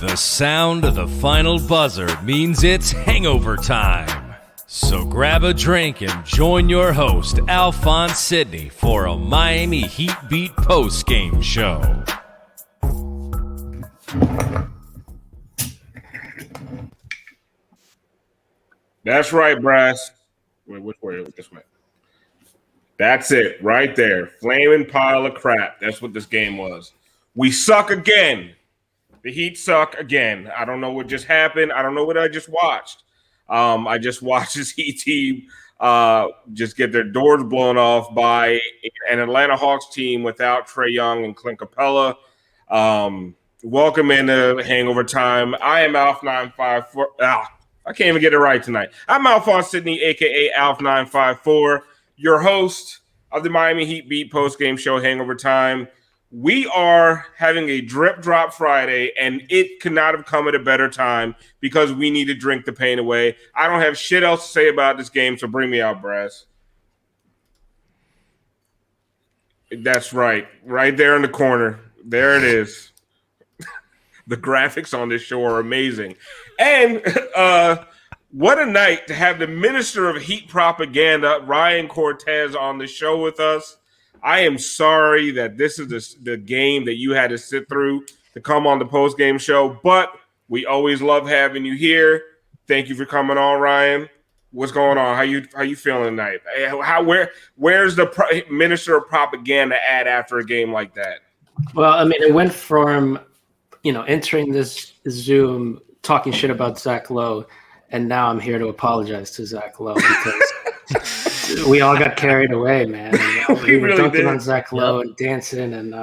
The sound of the final buzzer means it's hangover time. So grab a drink and join your host, Alphonse Sidney, for a Miami Heat Beat post-game show. That's right, Brass. Wait, which way? This way. That's it, right there. Flaming pile of crap. That's what this game was. We suck again. The Heat suck again. I don't know what just happened. I don't know what I just watched. I just watched this Heat team just get their doors blown off by an Atlanta Hawks team without Trae Young and Clint Capella. Welcome into Hangover Time. I am Alf954. I can't even get it right tonight. I'm Alphonse Sidney, a.k.a. Alf954, your host of the Miami Heat Beat post-game show Hangover Time. We are having a drip drop Friday, and it could not have come at a better time because we need to drink the pain away. I don't have shit else to say about this game, so bring me out, Brass. That's right. Right there in the corner. There it is. The graphics on this show are amazing. And what a night to have the Minister of Heat Propaganda, Ryan Cortes, on the show with us. I am sorry that this is the game that you had to sit through to come on the post-game show, but we always love having you here. Thank you for coming on, Ryan. What's going on? How you feeling tonight? Where's the Minister of Propaganda at after a game like that? Well, I mean, it went from entering this Zoom talking shit about Zach Lowe, and now I'm here to apologize to Zach Lowe because we all got carried away, man. We were really dunking on Zach Lowe and dancing, and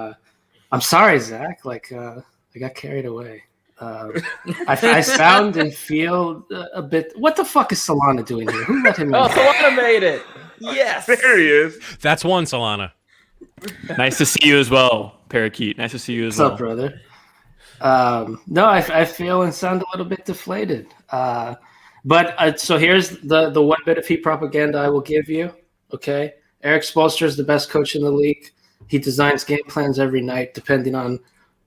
I'm sorry, Zach. I got carried away. I sound and feel a bit. What the fuck is Solana doing here? Who let him in? Oh, Solana made it. Yes, there he is. That's one, Solana. Nice to see you as well, Parakeet. Nice to see you as well. What's up, brother? No, I feel and sound a little bit deflated. But so here's the one bit of Heat propaganda I will give you. Okay, Eric Spoelstra is the best coach in the league. He designs game plans every night, depending on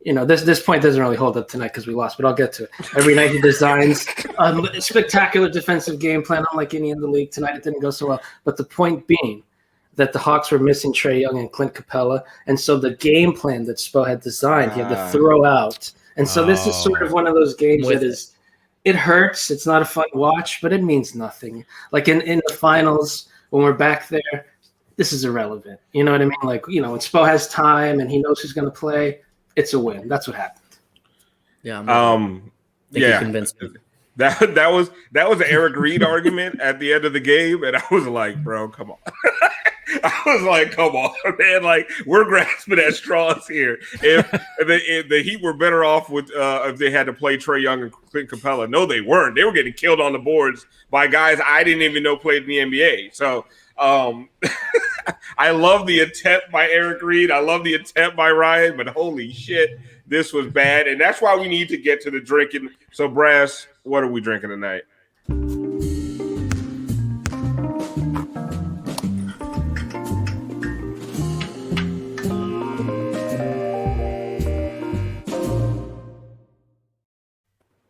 this point doesn't really hold up tonight because we lost, but I'll get to it. Every night he designs a spectacular defensive game plan, unlike any in the league. Tonight it didn't go so well, but the point being that the Hawks were missing Trae Young and Clint Capella, and so the game plan that Spo had designed, he had to throw out. And so this is sort of one of those games it hurts. It's not a fun watch, but it means nothing. Like in the finals, when we're back there, this is irrelevant. You know what I mean? When Spo has time and he knows who's going to play, it's a win. That's what happened. Yeah. Yeah. Convinced me. That was an Eric Reed argument at the end of the game, and I was like, bro, come on. I was like, come on, man. We're grasping at straws here. If the Heat were better off with if they had to play Trae Young and Clint Capella. No, they weren't. They were getting killed on the boards by guys I didn't even know played in the NBA. So I love the attempt by Eric Reed. I love the attempt by Ryan, but holy shit, this was bad. And that's why we need to get to the drinking. So, Brass, what are we drinking tonight?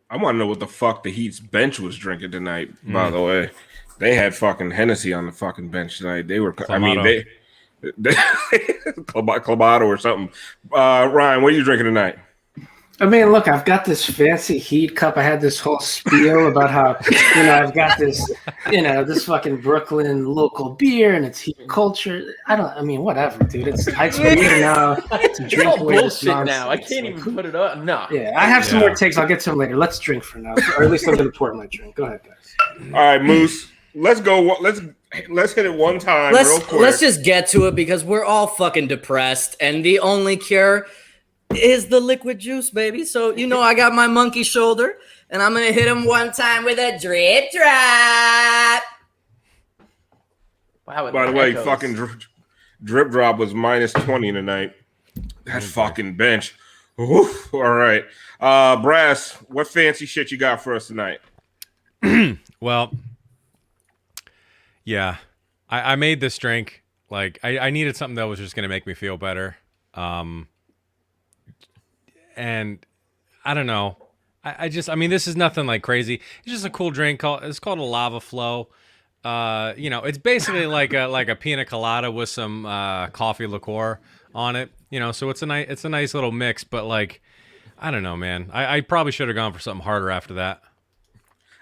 I want to know what the fuck the Heat's bench was drinking tonight, by the way. They had fucking Hennessy on the fucking bench tonight. They were, Clamato. they Clamato or something. Ryan, what are you drinking tonight? I mean, look, I've got this fancy Heat cup. I had this whole spiel about how, I've got this, this fucking Brooklyn local beer and it's Heat culture. Whatever, dude. It's beer now. It's all bullshit now. I can't even put it up. No. Yeah, I have some more takes. I'll get to them later. Let's drink for now, or at least I'm going to pour my drink. Go ahead, guys. All right, Moose. Let's go. Let's hit it one time real quick. Let's just get to it because we're all fucking depressed, and the only cure is the liquid juice, baby. So I got my monkey shoulder, and I'm gonna hit him one time with a drip drop. Wow. By the way, fucking drip drop was -20 tonight. That fucking bench. Oof. All right, Brass. What fancy shit you got for us tonight? Well, yeah, I made this drink. I needed something that was just going to make me feel better. And I don't know. I mean, this is nothing like crazy. It's just a cool drink. It's called a lava flow. It's basically like a pina colada with some coffee liqueur on it. So it's a nice little mix. But like, I don't know, man. I probably should have gone for something harder after that.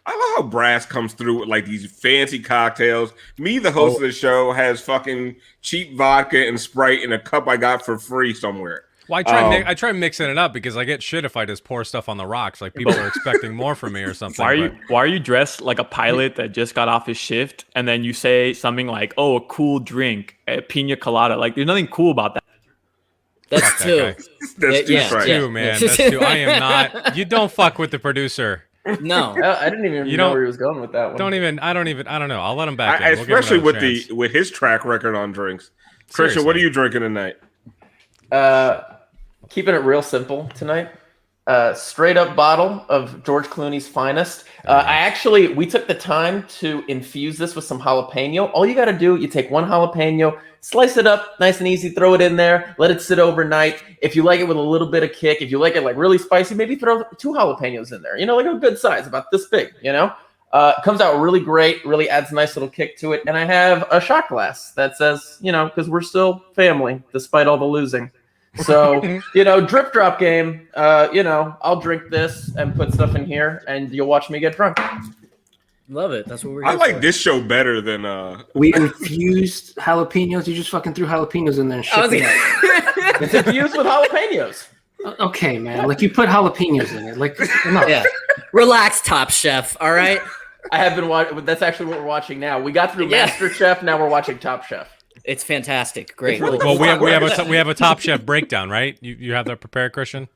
I love how Brass comes through with like these fancy cocktails. Me, the host of the show, has fucking cheap vodka and Sprite in a cup I got for free somewhere. Well, I try mixing it up because I get shit if I just pour stuff on the rocks. Like people are expecting more from me or something. Why are you dressed like a pilot that just got off his shift and then you say something like, "Oh, a cool drink, a pina colada"? Like, there's nothing cool about that. That's two. That's two, That's two, man. That's two. I am not. You don't fuck with the producer. No, I didn't even know where he was going with that one. I don't know. I'll let him back in. Especially with his track record on drinks. Christian, what are you drinking tonight? Keeping it real simple tonight. Straight up bottle of George Clooney's finest. We took the time to infuse this with some jalapeno. All you got to do, you take one jalapeno, slice it up nice and easy, throw it in there, let it sit overnight. If you like it with a little bit of kick, if you like it like really spicy, maybe throw 2 jalapenos in there. Like a good size, about this big. It comes out really great, really adds a nice little kick to it. And I have a shot glass that says, because we're still family despite all the losing. So, drip drop game, I'll drink this and put stuff in here and you'll watch me get drunk. love it. That's what we're I like this show better than We infused jalapenos. You just fucking threw jalapenos in there and shit. It's infused with jalapenos. Okay, man. Like you put jalapenos in it. Like no. Yeah. Relax, Top Chef. All right. I have been watching. That's actually what we're watching now. We got through Master Chef. Now we're watching Top Chef. It's fantastic. Great. Well, we have a Top Chef breakdown, right? You have that prepared, Christian?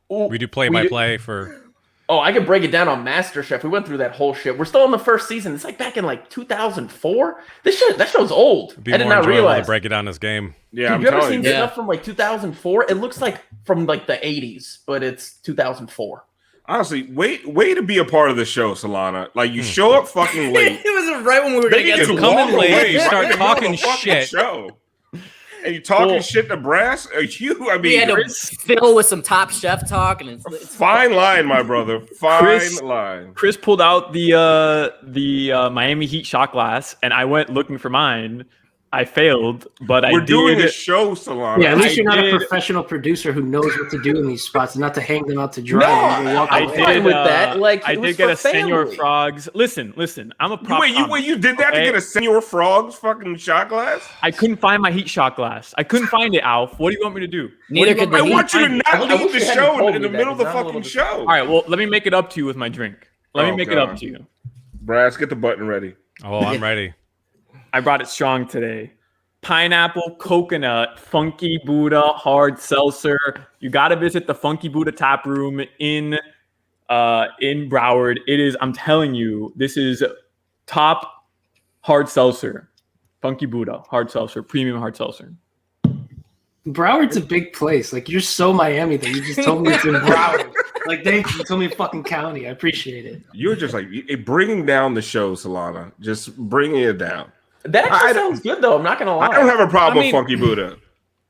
We do play-by-play for... Oh, I can break it down on Master Chef. We went through that whole shit. We're still in the first season. It's like back in like 2004. That show's old. It'd be more enjoyable to break it down this game. Yeah, Have you ever seen stuff from like 2004? It looks like from like the 80s, but it's 2004. Honestly, way to be a part of the show, Solana. Like you show up fucking late. It was right when we were going to get to come in late. You start talking shit. Show. And you talking shit to Brass? We had to fill with some Top Chef talk, and it's fine line, my brother. Fine line. Chris pulled out the Miami Heat shot glass, and I went looking for mine. I failed, but we're doing a show, Solana. Yeah, at least you're not a professional producer who knows what to do in these spots, and not to hang them out to dry. No, I did with that. Like I did get a Senor Frogs. Listen. I'm a prop. Wait, you did that to get a Senor Frogs fucking shot glass? I couldn't find my Heat shot glass. I couldn't find it, Alf. What do you want me to do? Neither could I want you to not leave the show in the middle of the fucking show. All right, well, let me make it up to you with my drink. Let me make it up to you. Brass, get the button ready. Oh, I'm ready. I brought it strong today. Pineapple, coconut, Funky Buddha, hard seltzer. You got to visit the Funky Buddha tap room in Broward. It is, I'm telling you, this is top hard seltzer. Funky Buddha, hard seltzer, premium hard seltzer. Broward's a big place. Like you're so Miami that you just told me it's in Broward. Like thank you. You told me fucking county. I appreciate it. You're just like bringing down the show, Solana. Just bringing it down. That actually sounds good, though. I'm not gonna lie. I don't have a problem with Funky Buddha.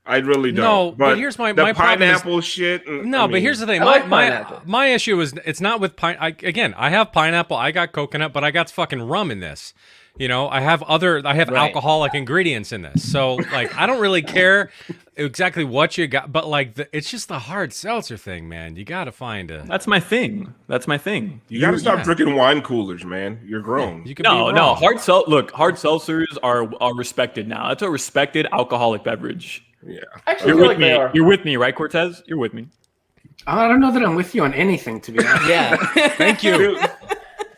I really don't. No, but here's my pineapple shit. But here's the thing. My issue is it's not with again, I have pineapple, I got coconut, but I got fucking rum in this. I have alcoholic ingredients in this. So like I don't really care exactly what you got, but like it's just the hard seltzer thing, man. You got to find a. That's my thing. You got to stop drinking wine coolers, man. You're grown. You no. Hard seltzers are respected now. That's a respected alcoholic beverage. Yeah. Actually, You're with me, right, Cortes? You're with me. I don't know that I'm with you on anything, to be honest. Yeah. Thank you.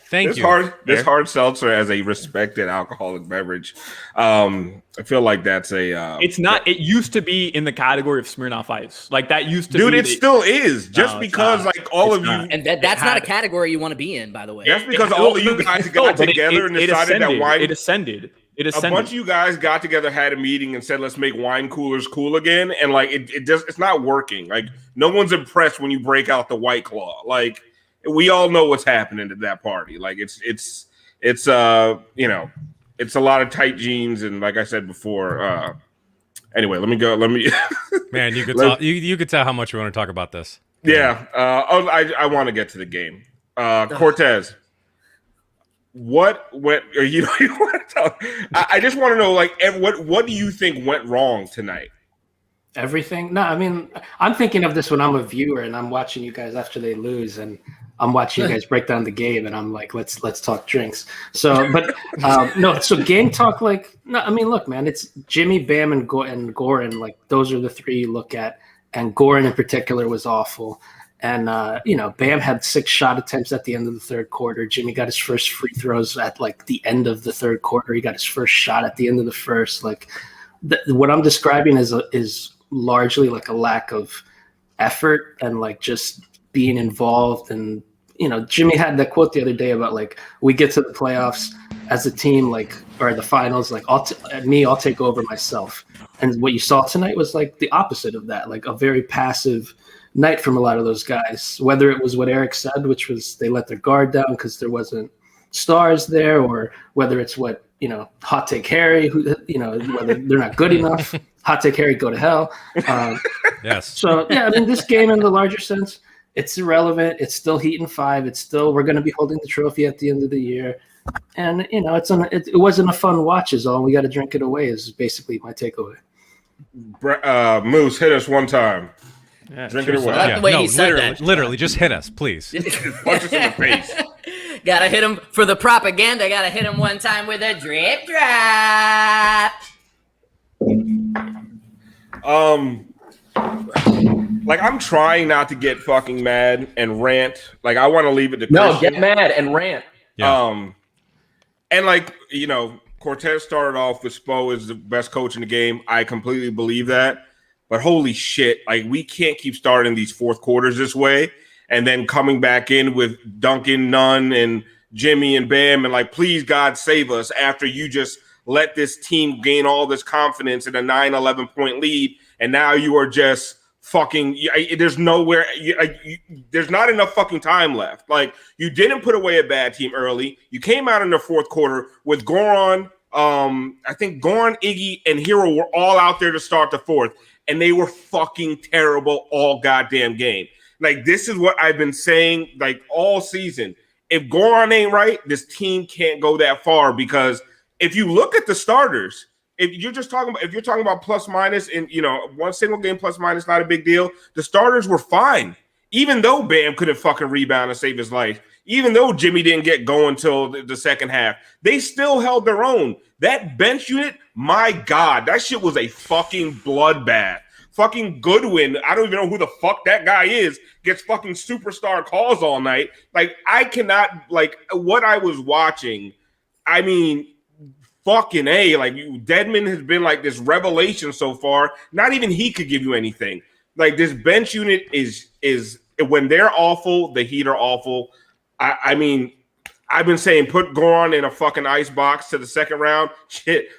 Thank you. This hard seltzer as a respected alcoholic beverage. I feel like that's a. It's not. It used to be in the category of Smirnoff Ice. Like that used to. Dude, it still is. Just because like all of you, and that's not a category you want to be in, by the way. Just because all of you guys got together and decided that wine. It ascended. A bunch of you guys got together, had a meeting, and said, "Let's make wine coolers cool again." And like it's not working. Like no one's impressed when you break out the White Claw. Like. We all know what's happening at that party. Like it's a lot of tight jeans and like I said before. Anyway, let me go. Man, you could tell how much we want to talk about this. Yeah. I want to get to the game. Cortes, what went? You want to tell? I just want to know, like, what do you think went wrong tonight? Everything? No, I mean, I'm thinking of this when I'm a viewer and I'm watching you guys after they lose, and I'm watching you guys break down the game, and I'm like, let's talk drinks. So, but no, so game talk, like, no, I mean, look, man, it's Jimmy, Bam, and Goran. Like, those are the three you look at, and Goran in particular was awful. And Bam had 6 shot attempts at the end of the third quarter. Jimmy got his first free throws at like the end of the third quarter. He got his first shot at the end of the first. Like, what I'm describing is largely like a lack of effort and like just being involved. And Jimmy had that quote the other day about, like, we get to the playoffs as a team, like, or the finals, like, I'll take over myself. And what you saw tonight was like the opposite of that, like a very passive night from a lot of those guys, whether it was what Eric said, which was they let their guard down because there wasn't stars there, or whether it's what Hot Take Harry, who whether they're not good enough. Hot Take Harry, go to hell. Yes. So yeah, I mean, this game in the larger sense, it's irrelevant. It's still Heat in 5. It's still, we're going to be holding the trophy at the end of the year, and it wasn't a fun watch. Is all. We got to drink it away. Is basically my takeaway. Moose, hit us one time. Yeah, Drink it away. Like the way he said literally, just hit us, please. Punch us in the face. Gotta hit him for the propaganda. Gotta hit him one time with a drip drop. Like, I'm trying not to get fucking mad and rant. Like, I want to leave it to No, Christian. get mad and rant. Yeah. And like, Cortes started off with Spo as the best coach in the game. I completely believe that. But holy shit, like, we can't keep starting these fourth quarters this way and then coming back in with Duncan, Nunn, and Jimmy and Bam, and like, please, God, save us after you just let this team gain all this confidence in a 9-11 point lead, and now you are just fucking – there's nowhere – there's not enough fucking time left. Like, you didn't put away a bad team early. You came out in the fourth quarter with Goran – I think Goran, Iggy, and Hero were all out there to start the fourth, and they were fucking terrible all goddamn game. Like, this is what I've been saying, like, all season. If Goran ain't right, this team can't go that far, because if you look at the starters, if you're talking about plus minus, and one single game plus minus, not a big deal. The starters were fine, even though Bam couldn't fucking rebound and save his life. Even though Jimmy didn't get going until the second half, they still held their own. That bench unit, my God, that shit was a fucking bloodbath. Fucking Goodwin, I don't even know who the fuck that guy is, gets fucking superstar calls all night. Like, I cannot, like, what I was watching, I mean, fucking A, like, Deadman has been like this revelation so far. Not even he could give you anything. Like, this bench unit is when they're awful, the Heat are awful. I mean, I've been saying put Goran in a fucking ice box to the second round. Shit,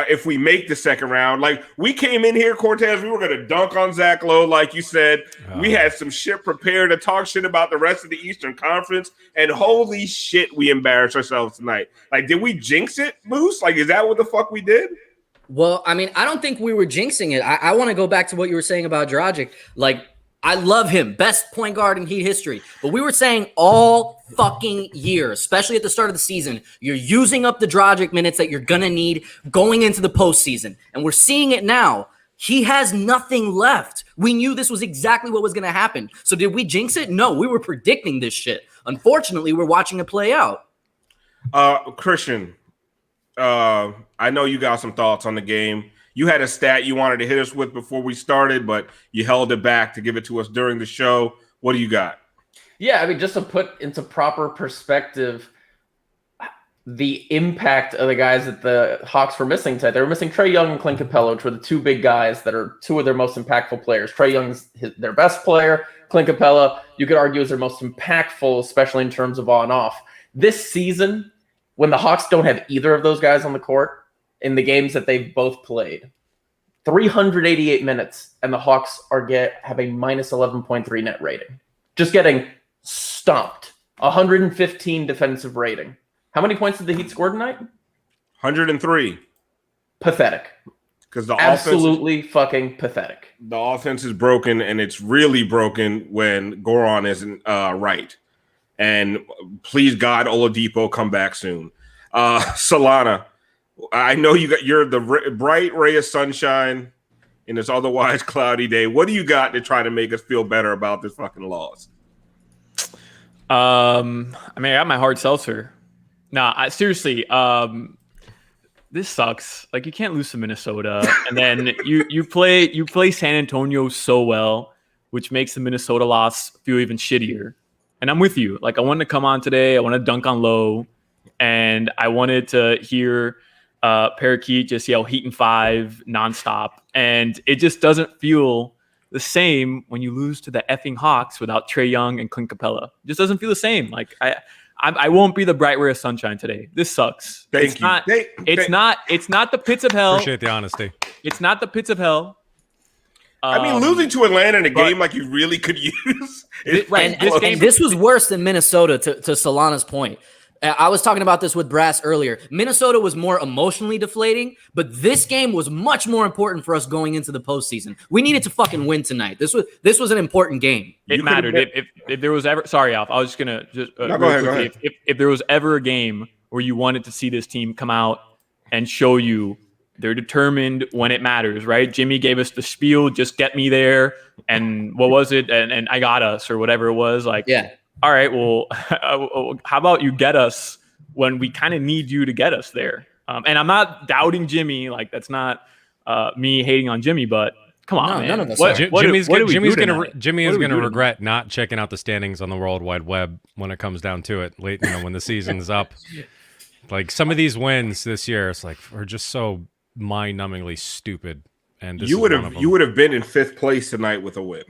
if we make the second round, like, we came in here, Cortes, we were going to dunk on Zach Lowe, like you said. We had some shit prepared to talk shit about the rest of the Eastern Conference, and holy shit, we embarrassed ourselves tonight. Like, did we jinx it, Moose? Like, is that what the fuck we did? Well, I mean, I don't think we were jinxing it. I want to go back to what you were saying about Dragic. Like, I love him. Best point guard in Heat history. But we were saying all fucking year, especially at the start of the season, you're using up the Dragic minutes that you're going to need going into the postseason. And we're seeing it now. He has nothing left. We knew this was exactly what was going to happen. So did we jinx it? No, we were predicting this shit. Unfortunately, we're watching it play out. Christian, I know you got some thoughts on the game. You had a stat you wanted to hit us with before we started, but you held it back to give it to us during the show. What do you got? Yeah, I mean, just to put into proper perspective the impact of the guys that the Hawks were missing tonight. They were missing Trae Young and Clint Capella, which were the two big guys that are two of their most impactful players. Trae Young's their best player. Clint Capella, you could argue, is their most impactful, especially in terms of on off. This season, when the Hawks don't have either of those guys on the court, in the games that they've both played, 388 minutes, and the Hawks have a minus 11.3 net rating. Just getting stomped. 115 defensive rating. How many points did the Heat score tonight? 103. Pathetic. because the absolutely fucking pathetic. The offense is broken, and it's really broken when Goran isn't right. And please God, Oladipo come back soon. Solana, I know you're the bright ray of sunshine in this otherwise cloudy day. What do you got to try to make us feel better about this fucking loss? I got my hard seltzer. Seriously, this sucks. Like, you can't lose to Minnesota, and then you play San Antonio so well, which makes the Minnesota loss feel even shittier. And I'm with you. Like, I wanted to come on today. I want to dunk on low, and I wanted to hear Parakeet just yell Heat and 5 nonstop, and it just doesn't feel the same when you lose to the effing Hawks without Trae Young and Clint Capella. It just doesn't feel the same. Like, I won't be the bright ray of sunshine today. This sucks. It's not the pits of hell. Appreciate the honesty. It's not the pits of hell. Losing to Atlanta in a game like you really could use. This was worse than Minnesota, to Solana's point. I was talking about this with Brass earlier. Minnesota was more emotionally deflating, but this game was much more important for us going into the postseason. We needed to fucking win tonight. This was an important game. It mattered. If there was ever, sorry, Alf, I was just gonna go ahead. If there was ever a game where you wanted to see this team come out and show you they're determined when it matters, right? Jimmy gave us the spiel, just get me there, and what was it? And I got us, or whatever it was. Like, yeah. All right, well, how about you get us when we kind of need you to get us there? And I'm not doubting Jimmy. Like, that's not me hating on Jimmy, but come on, man. None of us Jimmy is gonna regret not checking out the standings on the World Wide Web when it comes down to it. Late, when the season's up. Like, some of these wins this year, it's like, are just so mind-numbingly stupid. And you would have been in 5th place tonight with a win.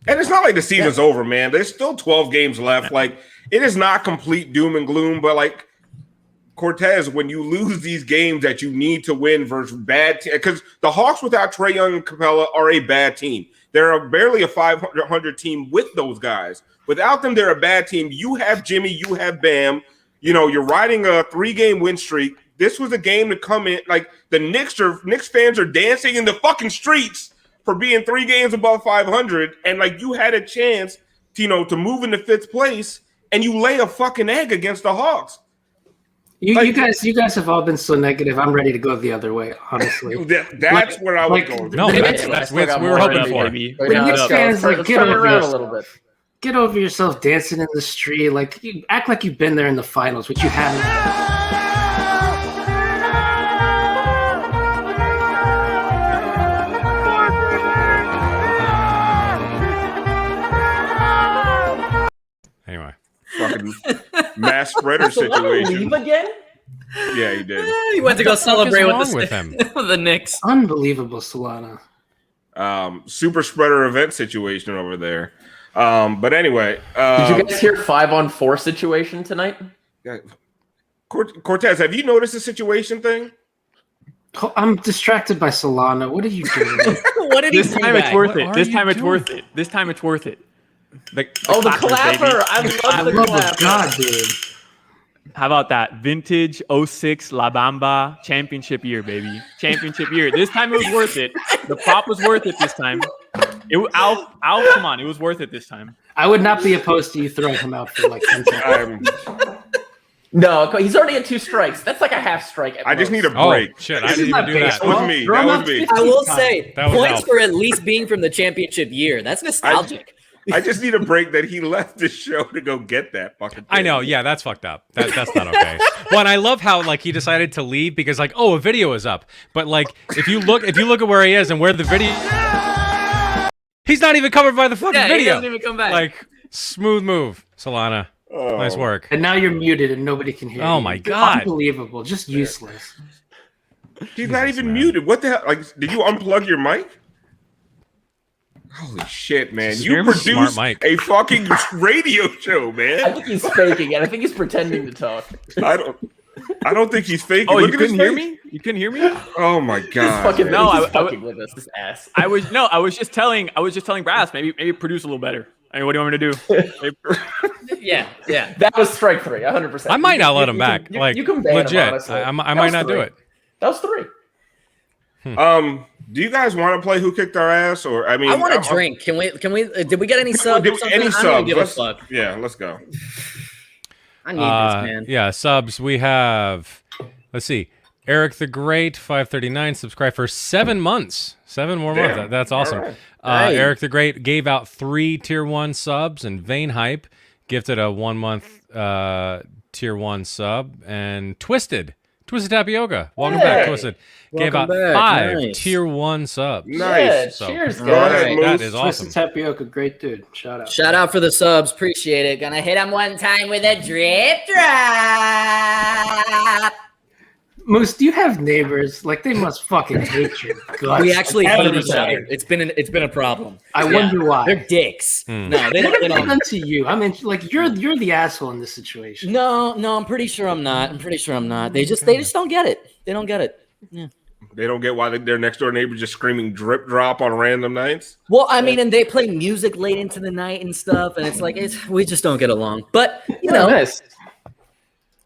And it's not like the season's over, man. There's still 12 games left. Like, it is not complete doom and gloom, but like Cortes, when you lose these games that you need to win versus bad team, because the Hawks without Trae Young and Capella are a bad team. They're barely a 500 team with those guys. Without them, they're a bad team. You have Jimmy, you have Bam. You're riding a 3-game win streak. This was a game to come in. Like, the Knicks fans are dancing in the fucking streets for being 3 games above 500, and like, you had a chance, to move into 5th place, and you lay a fucking egg against the Hawks. You guys have all been so negative. I'm ready to go the other way, honestly. That's where I was going. No, that's what we were hoping for. The Knicks fans, like, get over yourself, dancing in the street. Like, you act like you've been there in the finals, which you haven't. Anyway, fucking mass spreader situation. Leave again? Yeah, he did. He went to go celebrate with him. The Knicks. Unbelievable, Solana. Super spreader event situation over there. But anyway, did you guys hear 5-on-4 situation tonight? Cortes, have you noticed the situation thing? I'm distracted by Solana. What are you doing? What did he This time it's worth it. This time it's worth it. This time it's worth it. The clapper! I love the clapper. God, dude. How about that? Vintage 06 La Bamba championship year, baby. Championship year. This time it was worth it. The prop was worth it this time. Al, come on. It was worth it this time. I would not be opposed to you throwing him out for like 10 seconds. No, he's already at 2 strikes. That's like a half strike. I just need a break. Oh, shit. I didn't even do that. That was me. I will say, points help. for at least being from the championship year. That's nostalgic. I just need a break that he left the show to go get that fucking thing. I know, yeah, that's fucked up. That's not okay. Well, and I love how like he decided to leave because like, a video is up. But like, if you look at where he is and where the video, he's not even covered by the fucking video. He doesn't even come back. Like, smooth move, Solana. Nice work. And now you're muted and nobody can hear you. Oh my God. Unbelievable. Just useless. He's not even muted. What the hell? Like, did you unplug your mic? Holy shit, man. You produced a fucking radio show, man. I think he's faking it. I think he's pretending to talk. I don't think he's faking. Oh, Look you at couldn't hear me? You couldn't hear me? Oh my God. Fucking, no, I fucking with us, this ass. I was just telling Brass, maybe produce a little better. I mean, what do you want me to do? Yeah. That was strike 3, 100%. I might not let him back. You can ban legit. him, honestly. I might not do it. That was 3. Do you guys want to play Who Kicked Our Ass? Or I want a drink. Can we? Did we get any subs? Any subs? Give a fuck. Yeah, let's go. I need this, man. Yeah, subs. We have. Let's see. Eric the Great, 539, subscribed for 7 months. 7 more months. That's awesome. Right. Eric the Great gave out 3 tier 1 subs, and Vane Hype gifted a 1 month tier 1 sub, and Twisted Tapioca. Welcome back, Twisted. Gave out 5 tier 1 subs. Nice. Yeah, So, cheers, guys. that is awesome. Twisted Tapioca, great dude. Shout out for the subs. Appreciate it. Gonna hit him one time with a drip drop. Moose, do you have neighbors? Like, they must fucking hate you. We actually hate each other. It's been a problem. I wonder why. They're dicks. No, they What have they don't. done to you? I mean, like, you're the asshole in this situation. No, I'm pretty sure I'm not. They just don't get it. They don't get it. Yeah. They don't get why their next door neighbor just screaming drip drop on random nights. Well, I mean, and they play music late into the night and stuff, and it's like we just don't get along. But you know, Nice.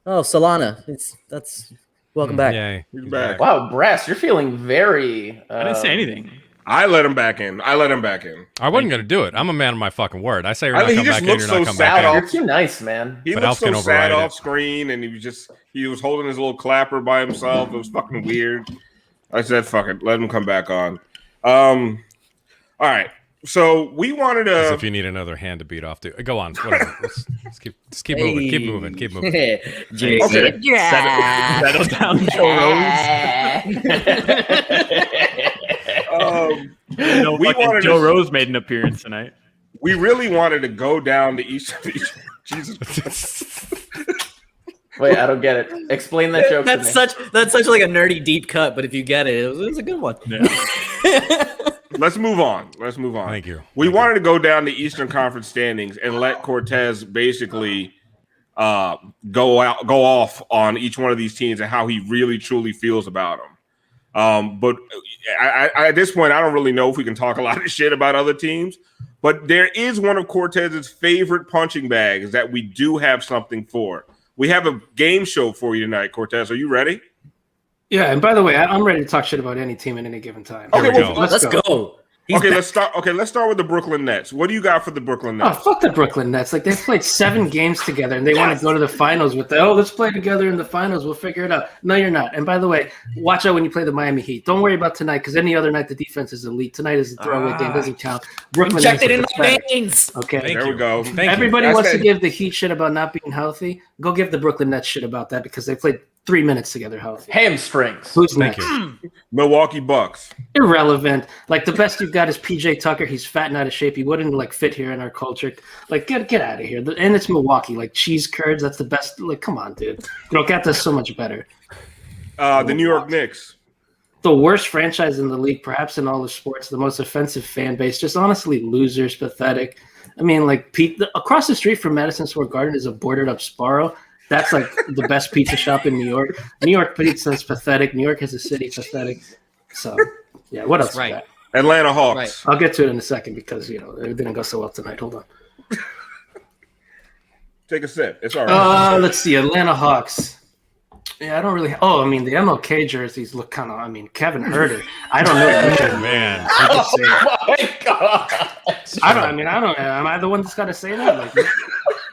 oh, Solana, that's welcome back. Yay. He's back. Wow, Brass, you're feeling very. I didn't say anything. I let him back in. I wasn't going to do it. I'm a man of my fucking word. I say you're I not mean, come he back just in, looks you're so not come sad back off. in. You're too nice, man. He But looked so Elfkin sad override off it. screen, and he was holding his little clapper by himself. It was fucking weird. I said, "Fuck it, let him come back on." All right. So we wanted As to. if you need another hand to beat off to. Go on. Whatever. Let's keep moving. Keep moving. Okay. Settle down, Joe Rose. We wanted Joe to, Rose made an appearance tonight. We really wanted to go down to each of these. Jesus Christ. Wait, I don't get it. Explain that joke. That's such like a nerdy deep cut, but if you get it, it was a good one. Yeah. Let's move on. Thank you. We wanted to go down the Eastern Conference standings and let Cortes basically go off on each one of these teams and how he really truly feels about them. But I at this point, I don't really know if we can talk a lot of shit about other teams. But there is one of Cortez's favorite punching bags that we do have something for. We have a game show for you tonight, Cortes. Are you ready? Yeah, and by the way, I'm ready to talk shit about any team at any given time. Okay, Here we well, go. Let's go. Let's start with the Brooklyn Nets. What do you got for the Brooklyn Oh, Nets? fuck the Brooklyn Nets. Like, they've played 7 games together, and they want to go to the finals with let's play together in the finals. We'll figure it out. No, you're not. And by the way, watch out when you play the Miami Heat. Don't worry about tonight, because any other night the defense is elite. Tonight is a throwaway game. Doesn't count. Brooklyn Inject it in Nets are my pathetic. veins. Okay. There we go. Thank you. Everybody That's wants to it. give the Heat shit about not being healthy. Go give the Brooklyn Nets shit about that, because they played 3 minutes together healthy. Hamstrings. Who's Thank next? you. Milwaukee Bucks. Irrelevant. Like, the best you've got is PJ Tucker. He's fat and out of shape. He wouldn't like fit here in our culture. Like, get out of here. And it's Milwaukee. Like, cheese curds. That's the best. Like, come on, dude. That's so much better. The New York Knicks. The worst franchise in the league, perhaps in all of sports. The most offensive fan base. Just honestly, losers, pathetic. I mean, like, across the street from Madison Square Garden is a boarded up Sparrow. That's like the best pizza shop in New York. New York pizza is pathetic. New York as a city, pathetic. So, yeah, what else? Right. We got? Atlanta Hawks. Right. I'll get to it in a second because, it didn't go so well tonight. Hold on. Take a sip. It's all right. Let's see. Atlanta Hawks. Yeah, I don't really. Oh, I mean, the MLK jerseys look kind of. I mean, Kevin Herter. I don't know. Man. I just say it. My God. I don't. I mean, I don't. Am I the one that's got to say that?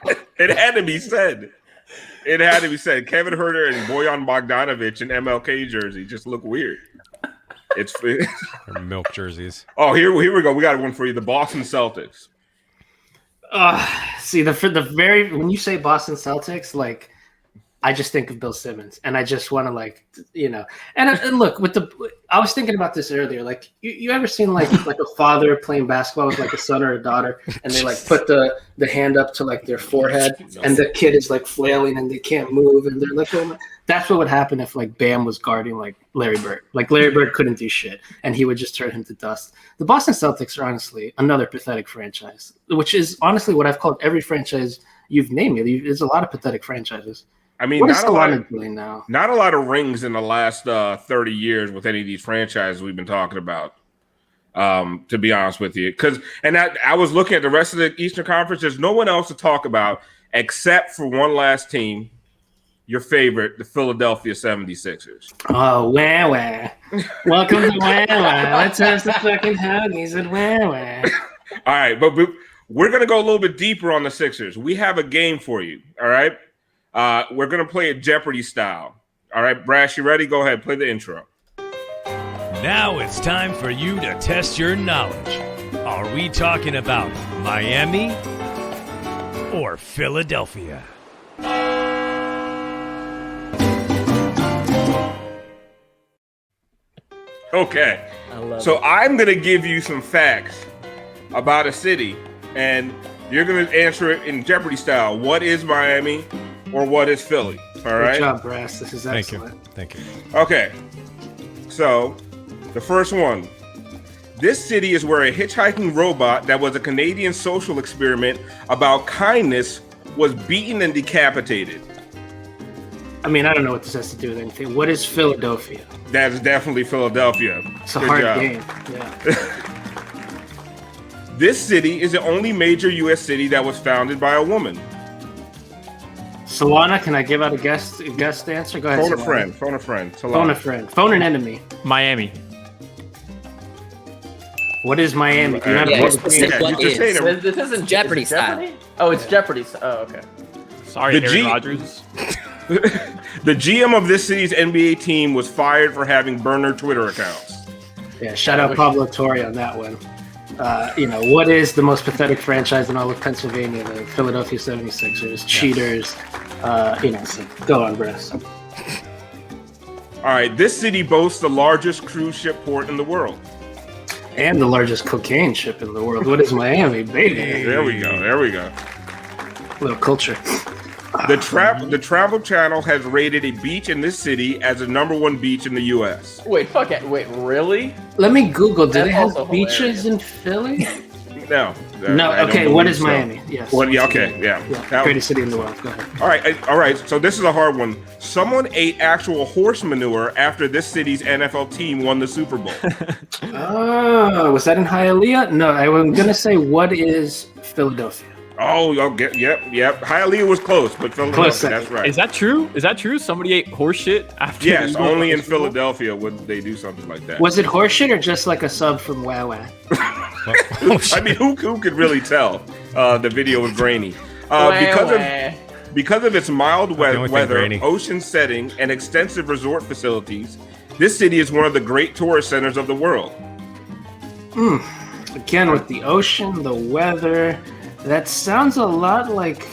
Like, It had to be said. Kevin Herter and Bojan Bogdanovic in MLK jersey just look weird. It's Milk jerseys. Oh, here we go. We got one for you. The Boston Celtics. see, when you say Boston Celtics, like, I just think of Bill Simmons, and I just want to and look I was thinking about this earlier. Like, you ever seen like a father playing basketball with like a son or a daughter, and they like put the hand up to like their forehead, and the kid is like flailing and they can't move, and they're like, that's what would happen if like Bam was guarding like Larry Bird. Like, Larry Bird couldn't do shit, and he would just turn him to dust. The Boston Celtics are honestly another pathetic franchise, which is honestly what I've called every franchise you've named me. There's a lot of pathetic franchises. I mean, What is not a lot doing now? Not a lot of rings in the last 30 years with any of these franchises we've been talking about. To be honest with you, I was looking at the rest of the Eastern Conference. There's no one else to talk about except for one last team. your favorite, the Philadelphia 76ers. Oh, wah. Welcome to wah. Let's have some fucking huggies at wah. All right, but we're going to go a little bit deeper on the Sixers. We have a game for you, all right? We're going to play it Jeopardy style. All right, Brass, you ready? Go ahead, play the intro. Now it's time for you to test your knowledge. Are we talking about Miami or Philadelphia? Okay, so I'm going to give you some facts about a city, and you're going to answer it in Jeopardy style. What is Miami or what is Philly? All right? Good job, Brass. This is excellent. Thank you. Okay, so the first one. This city is where a hitchhiking robot that was a Canadian social experiment about kindness was beaten and decapitated. I mean, I don't know what this has to do with anything. What is Philadelphia? That's definitely Philadelphia. It's a Good hard job. game. Yeah. This city is the only major U.S. city that was founded by a woman. Solana, can I give out a guest answer? Go ahead. Phone a Solana. friend. Phone a friend. Phone a friend. Phone an enemy. Miami. What is Miami? Do you have Yeah, a it's specific what just say is. it. This isn't Jeopardy is it Jeopardy? Oh, it's Jeopardy. Oh, okay. Sorry, The Aaron G- Rodgers. The GM of this city's NBA team was fired for having burner Twitter accounts. Yeah, shout out Pablo Torre on that one. What is the most pathetic franchise in all of Pennsylvania? The Philadelphia 76ers, cheaters. So go on, Brass. All right, this city boasts the largest cruise ship port in the world. And the largest cocaine ship in the world. What is Miami, baby? There we go. There we go. Little culture. The Travel Channel has rated a beach in this city as the #1 beach in the U.S. Wait, fuck it. Wait, really? Let me Google. Do That's they have also beaches hilarious. in Philly? No. No. I don't Okay. What believe is so. Miami? Yes. What? Yeah. Okay. Yeah. Yeah. Now- Greatest city in the world. Go ahead. all right. So this is a hard one. Someone ate actual horse manure after this city's NFL team won the Super Bowl. Oh, was that in Hialeah? No, I'm gonna say what is Philadelphia? Oh, yep. Hialeah was close, but Philadelphia. Close second. That's right. Is that true? Is that true? Somebody ate horse shit after? Yes, the Eagles only won in the Super Bowl? Philadelphia would they do something like that. Was it horseshit or just like a sub from Wow Wow? I mean, who could really tell? The video was grainy. Because of its mild the only thing weather, grainy. ocean setting, and extensive resort facilities, this city is one of the great tourist centers of the world. Again, with the ocean, the weather, that sounds a lot like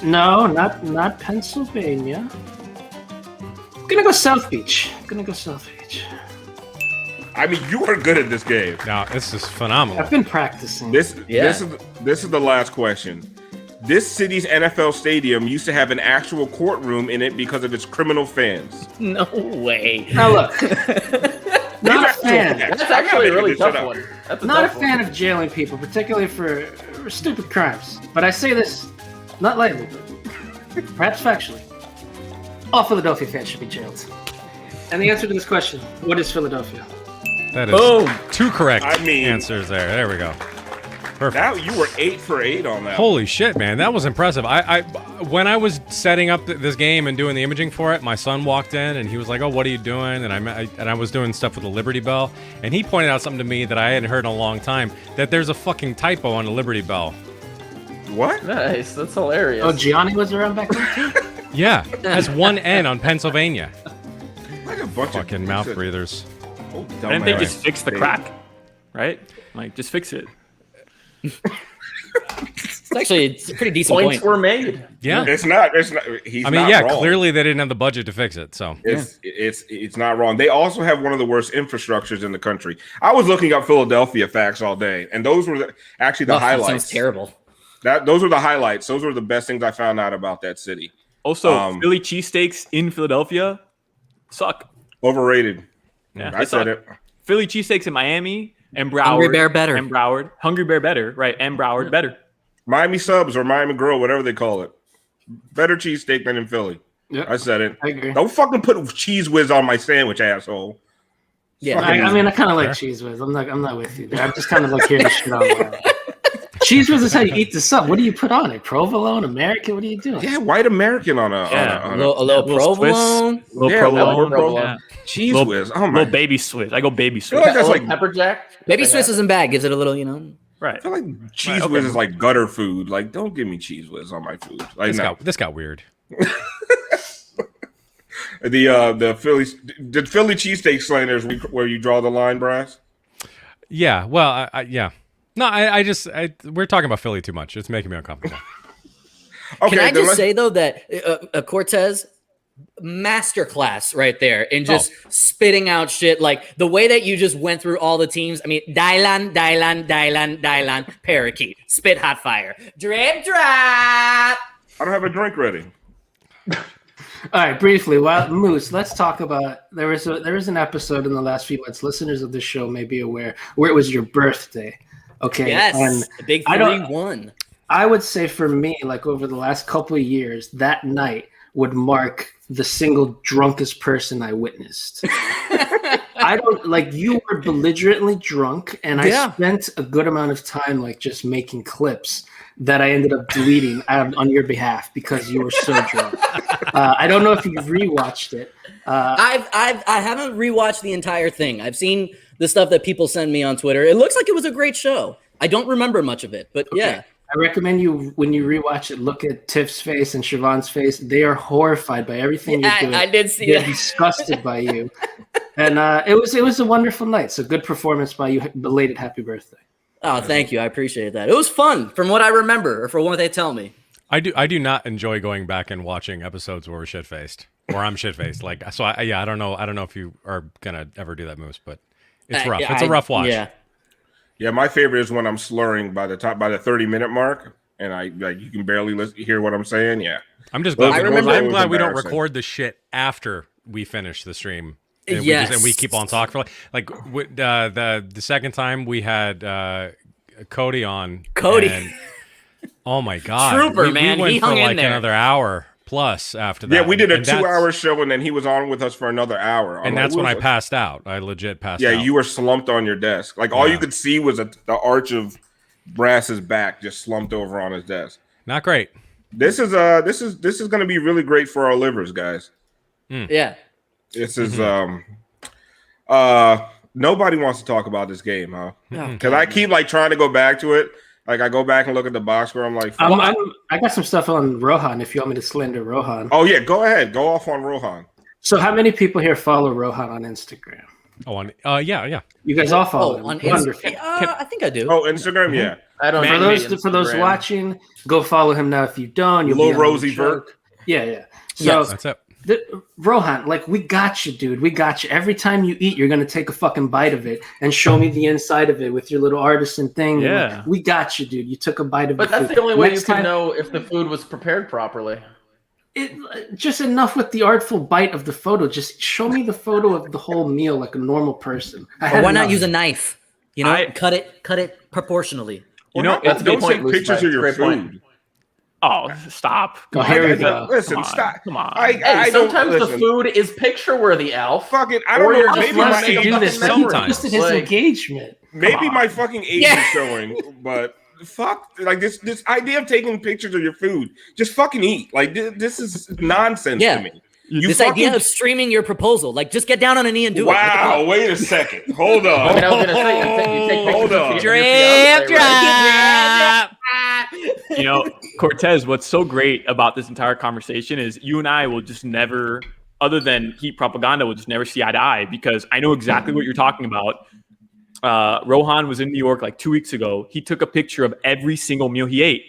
No, not Pennsylvania. I'm gonna go South Beach. I mean, you are good at this game. Now this is phenomenal. I've been practicing. This is the last question. This city's NFL stadium used to have an actual courtroom in it because of its criminal fans. No way. Now look, not a fan. That's actually a really tough one. That's Not a tough fan of jailing people, particularly for stupid crimes. But I say this not lightly, but perhaps factually. All Philadelphia fans should be jailed. And the answer to this question: what is Philadelphia? That is Boom. two correct I mean- answers there. There we go. Perfect. Now you were 8 for 8 on that. Holy shit, man, that was impressive. I when I was setting up this game and doing the imaging for it, my son walked in and he was like, "Oh, what are you doing?" And I was doing stuff with the Liberty Bell, and he pointed out something to me that I hadn't heard in a long time, that there's a fucking typo on the Liberty Bell. What? Nice. That's hilarious. Oh, Gianni was around back then too. Yeah, it has one N on Pennsylvania. Like a bunch Fucking of mouth breathers. Oh, Why didn't they dumbass. just fix the crack? Right? Like, just fix it. It's actually a pretty decent Points point. were made. Yeah. It's not. He's I mean, not yeah, wrong. clearly they didn't have the budget to fix it. So It's not wrong. They also have one of the worst infrastructures in the country. I was looking up Philadelphia facts all day, and those were actually the That highlights. sounds terrible. Those were the highlights. Those were the best things I found out about that city. Also, Philly cheesesteaks in Philadelphia suck. Overrated. Yeah, I they said suck. it. Philly cheesesteaks in Miami and Broward. Hungry Bear better. And Broward. Hungry Bear better, right? And Broward better. Miami Subs or Miami Grill, whatever they call it. Better cheesesteak than in Philly. Yep. I said it. I agree. Don't fucking put cheese whiz on my sandwich, asshole. Yeah. I mean, I kind of like cheese whiz. I'm not with you there. I'm just kind of like here to shit on. Cheese whiz is how you eat the sub. What do you put on it? Provolone, American? What are you doing? Yeah, white American on a little provolone. Provolone. Yeah. Cheese Little, whiz. Oh my. Little baby Swiss. I go baby I feel Swiss. like that's like pepper jack. Baby Swiss isn't bad. Gives it a little, Right. I feel like cheese whiz is like gutter food. Like, don't give me cheese whiz on my food. Like, This got weird. The Philly cheesesteak slanders where you draw the line, Brass. Yeah. Well, yeah. No, we're talking about Philly too much. It's making me uncomfortable. Okay, Can I just say though that Cortes masterclass right there in just spitting out shit, like the way that you just went through all the teams. I mean, Dylan, Parakeet, Spit Hot Fire, Drip Drop. I don't have a drink ready. All right, briefly, Moose, let's talk about there was an episode in the last few months. Listeners of the show may be aware where it was your birthday. Okay, yes, and the big 3-1. I would say for me, like over the last couple of years, that night would mark the single drunkest person I witnessed. You were belligerently drunk, and I spent a good amount of time like just making clips that I ended up deleting on your behalf because you were so drunk. I don't know if you've rewatched it. I haven't rewatched the entire thing. I've seen the stuff that people send me on Twitter. It looks like it was a great show. I don't remember much of it, but yeah. I recommend you, when you rewatch it, look at Tiff's face and Siobhan's face. They are horrified by everything you do. I did see They're that. disgusted by you. And it was a wonderful night. So good performance by you. Belated happy birthday. Oh, thank you. I appreciate that. It was fun from what I remember or from what they tell me. I do not enjoy going back and watching episodes where we're shit faced or I'm shit faced. I don't know if you are gonna ever do that, Moose, but it's rough. It's a rough watch. Yeah, my favorite is when I'm slurring by the 30-minute mark, and you can barely hear what I'm saying. Yeah, I'm just glad. I'm glad we don't record the shit after we finish the stream. And we keep on talking for the second time we had Cody on. And, oh my god, Trooper, man, we went he hung for in like there. Another hour plus after that. Yeah, we did a 2-hour show, and then he was on with us for another hour. And that's when I passed out. I legit passed out. Yeah, you were slumped on your desk. Like all you could see was the arch of Brass's back just slumped over on his desk. Not great. This is going to be really great for our livers, guys. Yeah. This is nobody wants to talk about this game, huh? Because I keep trying to go back to it. Like I go back and look at the box score. I'm like, I got some stuff on Rohan. If you want me to slander Rohan. Oh yeah, go ahead. Go off on Rohan. So how many people here follow Rohan on Instagram? Yeah. You guys all follow him. On Instagram? I think I do. Oh, Instagram, yeah. I don't. For those watching, go follow him now. If you don't, you'll Little be Rosie Vert. Yeah. So that's it. Rohan, we got you, dude. We got you. Every time you eat, you're gonna take a fucking bite of it and show me the inside of it with your little artisan thing. Yeah, we got you, dude. You took a bite of it. But that's the only way you can know if the food was prepared properly. Just enough with the artful bite of the photo. Just show me the photo of the whole meal like a normal person. Or why not use a knife? Cut it proportionally. That's a good point. Take pictures of your food. Oh, stop. Here we go. Listen, stop. Come on. Sometimes the food is picture-worthy, Alf. Fuck it. I don't know. Maybe my age do this sometimes. His engagement. Maybe my fucking age is showing, but fuck, this idea of taking pictures of your food, just fucking eat. This is nonsense to me. This idea of streaming your proposal, just get down on a knee and do it. Wow, wait a second. Hold on. I was gonna say, you take Hold on. Drip drop. Cortes, what's so great about this entire conversation is you and I will just never, other than heat propaganda, will just never see eye to eye because I know exactly what you're talking about. Rohan was in New York 2 weeks ago. He took a picture of every single meal he ate,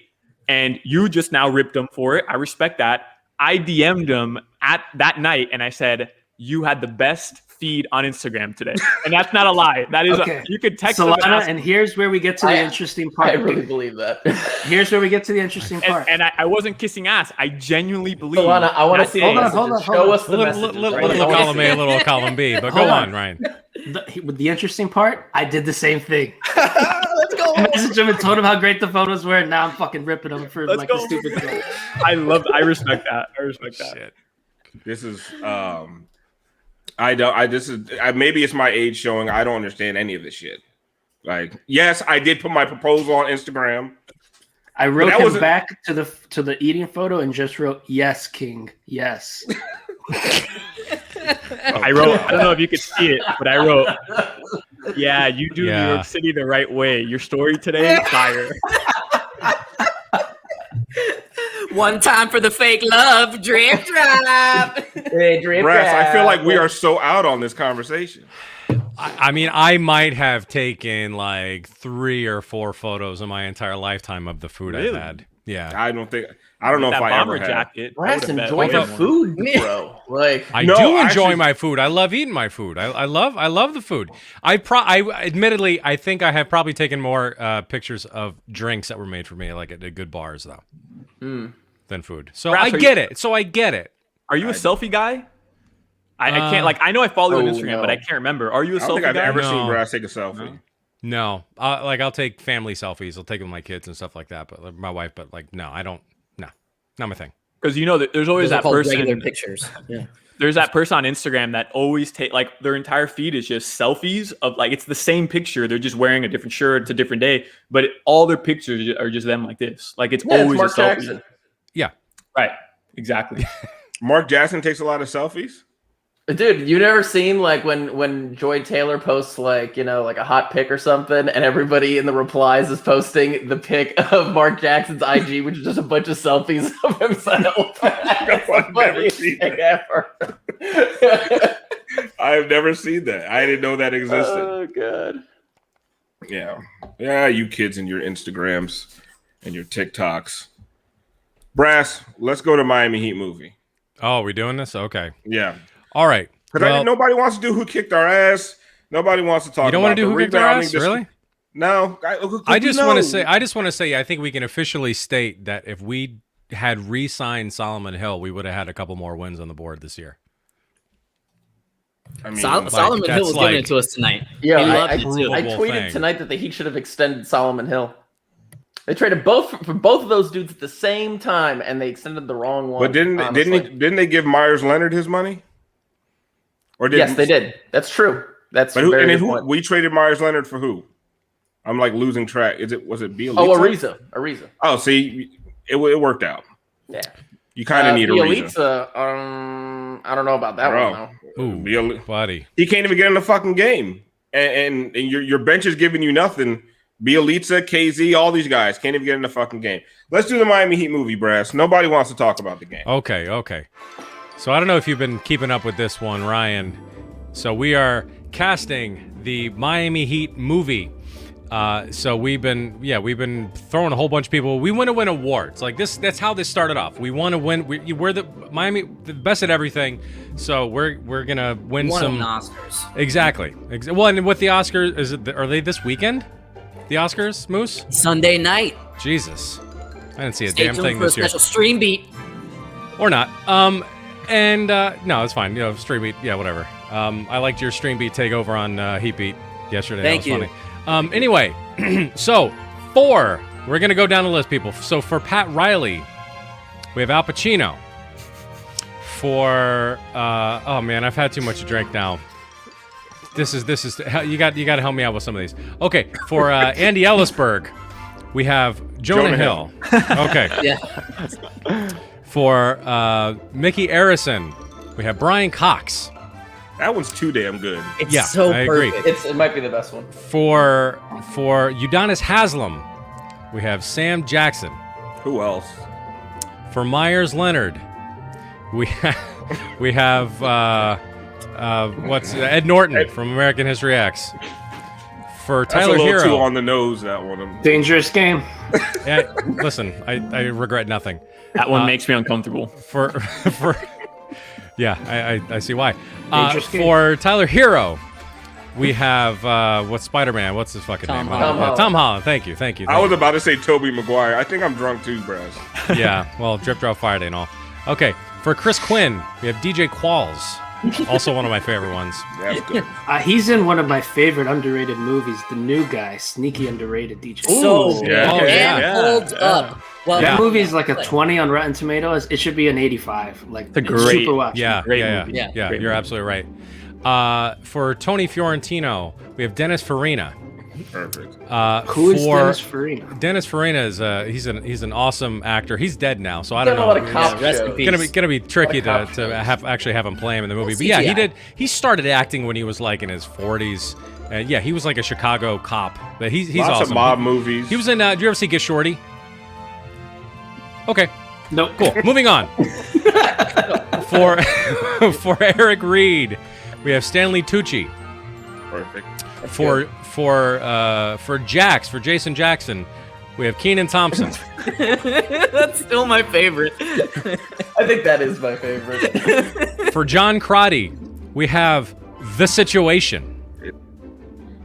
and you just now ripped him for it. I respect that. I DM'd him at that night, and I said, "You had the best feed on Instagram today," and that's not a lie. That is, you could text Solana, and here's where we get to the interesting part. I really believe that. Here's where we get to the interesting part. And I wasn't kissing ass. I genuinely believe. Solana, I want to see the messages. Hold on. Show us the Little messages. column A, little column B. But go on, Ryan. The interesting part, I did the same thing. Let's go. I messaged him and told him how great the photos were, and now I'm fucking ripping them for the stupid thing. I respect that. Shit. This is maybe it's my age showing. I don't understand any of this shit. Yes, I did put my proposal on Instagram. I wrote him back to the eating photo and just wrote, "Yes, King, yes." I don't know if you could see it, but I wrote, "Yeah, you do New York City the right way. Your story today, fire." One time for the fake love, drip drop. Hey, drip Brass, drop. I feel like we are so out on this conversation. I mean, I might have taken like 3 or 4 photos in my entire lifetime of the food I've had. Yeah, I don't know if That I ever bomber had. jacket. Brass, enjoy your food, bro. Like, I do enjoy my food. I love eating my food. I love the food. I admittedly, I think I have probably taken more pictures of drinks that were made for me, like at good bars, though, than food. So Brass, I get it. Are you a selfie guy? I can't, like, I know I follow you on Instagram, but I can't remember. Are you a I don't selfie think I've guy? ever seen Brass take a selfie. No, like I'll take family selfies. I'll take them with my kids and stuff like that. But my wife, but like, no, I don't. No, not my thing. Because you know that there's always Those are that called person. regular pictures. Yeah. There's that person on Instagram that always take, like, their entire feed is just selfies of, like, it's the same picture. They're just wearing a different shirt. It's a different day, but all their pictures are just them like this. Like, it's always Mark a selfie. Jackson. Yeah, Right. Exactly. Mark Jackson takes a lot of selfies. Dude, you never seen like when Joy Taylor posts like, you know, like a hot pic or something, and everybody in the replies is posting the pic of Mark Jackson's IG, which is just a bunch of selfies of himself. I've never seen that. I have never seen that. I didn't know that existed. Oh god. Yeah, you kids and your Instagrams and your TikToks. Brass, let's go to Miami Heat movie. Oh, we doing this? Okay. Yeah. All right. Because nobody wants to do who kicked our ass. Nobody wants to talk. You don't want to do who kicked our ass, really? No. I just want to say. I think we can officially state that if we had re-signed Solomon Hill, we would have had a couple more wins on the board this year. I mean, Solomon Hill was giving it to us tonight. Yeah, I tweeted tonight that the Heat should have extended Solomon Hill. They traded both of those dudes at the same time, and they extended the wrong one. But didn't they give Myers Leonard his money? Or yes, they did. That's true. That's who we traded Myers Leonard for who? I'm like losing track. Was it Bielitsa? Oh, Ariza. Oh, see, it worked out. Yeah. You kind of need Bielitsa. I don't know about that one though. Ooh, buddy. He can't even get in the fucking game, and your bench is giving you nothing. Bielitsa, KZ, all these guys can't even get in the fucking game. Let's do the Miami Heat movie, Brass. Nobody wants to talk about the game. Okay. So I don't know if you've been keeping up with this one, Ryan. So we are casting the Miami Heat movie. So we've been throwing a whole bunch of people. We want to win awards. Like this, that's how this started off. We want to win. We're the best at everything. So we're gonna win some Oscars. Exactly. Well, and with the Oscars, are they this weekend? The Oscars, Moose? Sunday night. Jesus, I didn't see a Stay damn tuned thing for this a year. special stream beat. Or not. And no, it's fine. You know, stream beat, yeah, whatever. I liked your stream beat takeover on Heat Beat yesterday. Thank that was you. Funny. Anyway, so 4, we're gonna go down the list, people. So for Pat Riley, we have Al Pacino. For oh man, I've had too much to drink now. This is you got to help me out with some of these. Okay, for Andy Ellisberg, we have Jonah Hill. Okay. Yeah. For Mickey Arison, we have Brian Cox. That one's too damn good. It's so I perfect. agree. It might be the best one. For Udonis Haslam, we have Sam Jackson. Who else? For Myers Leonard, we have Ed Norton from American History X. For Tyler That's a little Hero, too on the nose, that one. Dangerous game. yeah, listen, I regret nothing. That one makes me uncomfortable. For yeah, I see why. Dangerous game. For Tyler Hero, we have what's Spider-Man? What's his fucking name? Tom Holland. Thank you. I was about to say Tobey Maguire. I think I'm drunk too, Brass. Yeah, well, Drip Drop Friday and all. Okay, for Chris Quinn, we have DJ Qualls. Also one of my favorite ones. That's good. He's in one of my favorite underrated movies, The New Guy, sneaky underrated DJ. So yeah. good. Yeah. And holds up. Well, That movie is like a 20 on Rotten Tomatoes. It should be an 85. Like It's a great- super watch. Yeah, Great yeah, movie. yeah. Yeah. You're absolutely right. For Tony Fiorentino, we have Dennis Farina. Perfect. Who is Dennis Farina? Dennis Farina is he's an awesome actor. He's dead now, so I He's don't done know. a lot of cop Rest in shows. peace. Gonna be tricky Like to cop have him play him in the movie. But CGI. yeah, he did. He started acting when he was like in his 40s. And yeah, he was like a Chicago cop. But he's Lots awesome. of mob movies. He was in. Did you ever see Get Shorty? Okay, Nope. cool. Moving on. For Eric Reed, we have Stanley Tucci. Perfect. For Jason Jackson, we have Keenan Thompson. That's still my favorite. I think that is my favorite. For John Crotty, we have The Situation.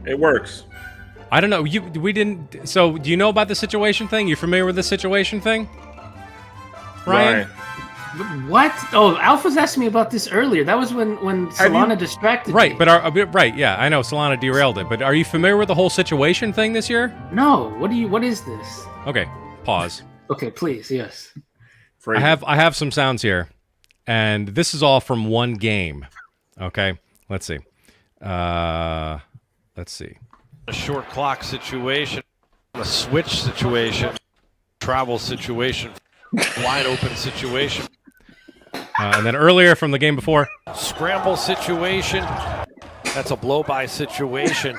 It works. I don't know. We didn't. So, do you know about the Situation thing? You familiar with the Situation thing, Ryan? What? Oh, Alpha's asking me about this earlier. That was when Solana distracted me. Right, but right, yeah, I know Solana derailed it. But are you familiar with the whole Situation thing this year? No. What is this? Okay, pause. Okay, please. Yes. I have some sounds here, and this is all from one game. Okay, let's see. Let's see. A short clock situation, a switch situation, travel situation, wide open situation, And then earlier from the game before, scramble situation. That's a blow by situation.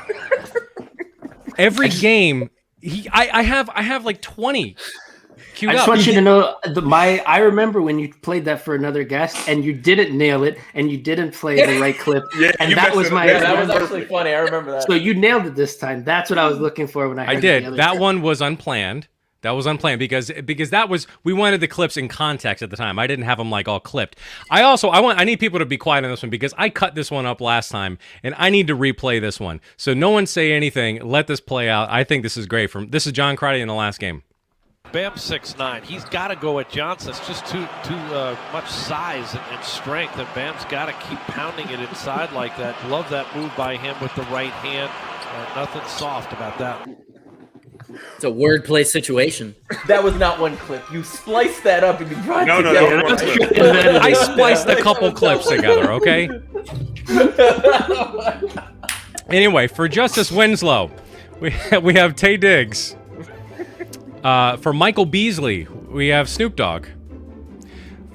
every game, I have like 20 queued I just up. want you to know I remember when you played that for another guest and you didn't nail it and you didn't play the right clip. Yeah, and you that messed was it up. my. Yeah, That was actually funny. I remember that. So you nailed it this time. That's what I was looking for when I heard I did. the other That guest. one was unplanned. That was unplanned because that was, we wanted the clips in context at the time. I didn't have them like all clipped. I need people to be quiet on this one because I cut this one up last time and I need to replay this one. So no one say anything. Let this play out. I think this is great. This is John Crotty in the last game. Bam 6'9". He's got to go at Johnson. It's just too much size and strength, and Bam's got to keep pounding it inside like that. Love that move by him with the right hand. Nothing soft about that. It's a wordplay situation. That was not one clip. You spliced that up and you brought No, it no, together. that was one clip. I spliced a couple clips together, okay? Anyway, for Justice Winslow, we have Tay Diggs. For Michael Beasley, we have Snoop Dogg.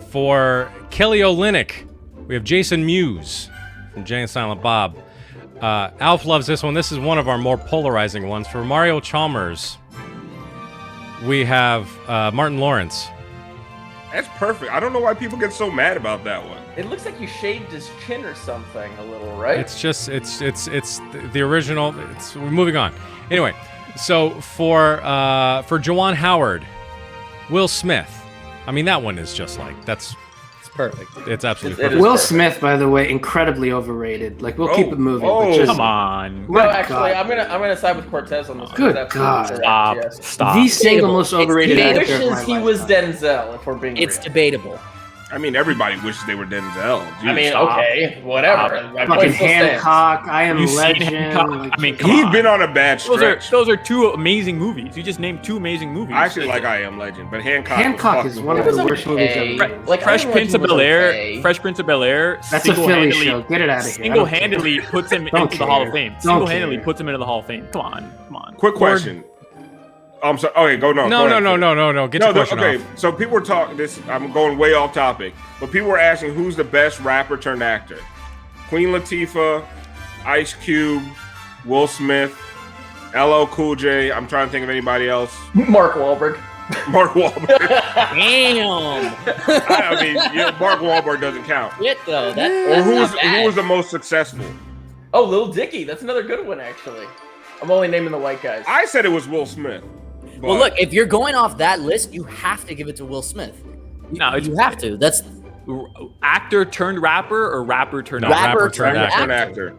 For Kelly Olynyk, we have Jason Mewes from Jay and Silent Bob. Alf loves this one. This is one of our more polarizing ones. For Mario Chalmers, we have Martin Lawrence. That's perfect. I don't know why people get so mad about that one. It looks like you shaved his chin or something a little, right? It's just it's the original. We're moving on. Anyway, so for Juwan Howard, Will Smith. I mean, that one is just like it's Perfect. It's absolutely It perfect. is Will perfect. Smith, by the way, incredibly overrated. Like we'll keep it moving. oh. But just, Come on. No, my actually, God. I'm gonna side with Cortez on this one. Good That's absolutely God. correct, Stop. yes. Stop. the single most It's overrated He actor of wishes my he was lifetime. Denzel, if we're being It's real. debatable. I mean, everybody wishes they were Denzel. I Jeez. mean, okay, whatever. My Fucking point still stands. Hancock, I Am You seen Legend. Hancock? like- I mean, come He's on. been on a bad stretch. Those are two amazing movies. You just named two amazing movies. I actually like I Am Legend, but Hancock Hancock was is one of fucking the horrible. worst movies okay. ever. made. Like, Fresh I Am Prince of Legend was Bel-Air. okay. Fresh Prince of Bel-Air. That's a Philly single-handedly- show. Get it out of here. I don't Single-handedly puts him Don't into the Hall of care. Fame. Don't Single-handedly care. puts him into the Hall of Fame. Come on. Quick question. I'm sorry. Okay, go no. No. Go ahead. Get your question okay. off. So people were talking. I'm going way off topic, but people were asking who's the best rapper turned actor. Queen Latifah, Ice Cube, Will Smith, LL Cool J. I'm trying to think of anybody else. Mark Wahlberg. Mark Wahlberg. Damn. I mean, Mark Wahlberg doesn't count. Shit, though. Or That's who not bad. was the most successful? Oh, Lil Dicky. That's another good one, actually. I'm only naming the white guys. I said it was Will Smith. But Well, look, if you're going off that list, you have to give it to Will Smith. No, You have to. That's actor turned rapper or rapper turned No, actor? rapper turned turned An actor. actor.